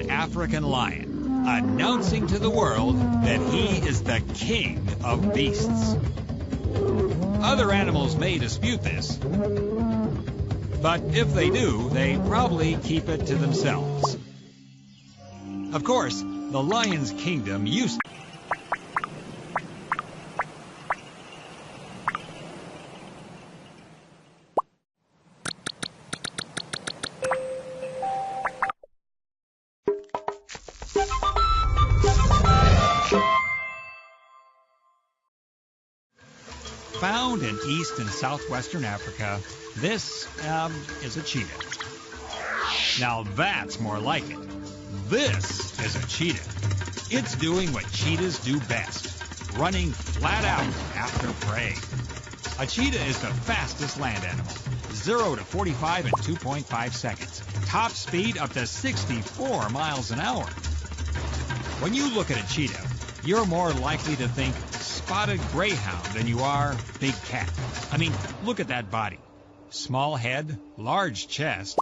an African lion, announcing to the world that he is the king of beasts. Other animals may dispute this, but if they do, they probably keep it to themselves. Of course, the lion's kingdom used to Found in East and Southwestern Africa, this is a cheetah. Now that's more like it. This is a cheetah. It's doing what cheetahs do best, running flat out after prey. A cheetah is the fastest land animal, 0 to 45 in 2.5 seconds. Top speed up to 64 miles an hour. When you look at a cheetah, you're more likely to think spotted greyhound than you are big cat. I mean, look at that body. Small head, large chest,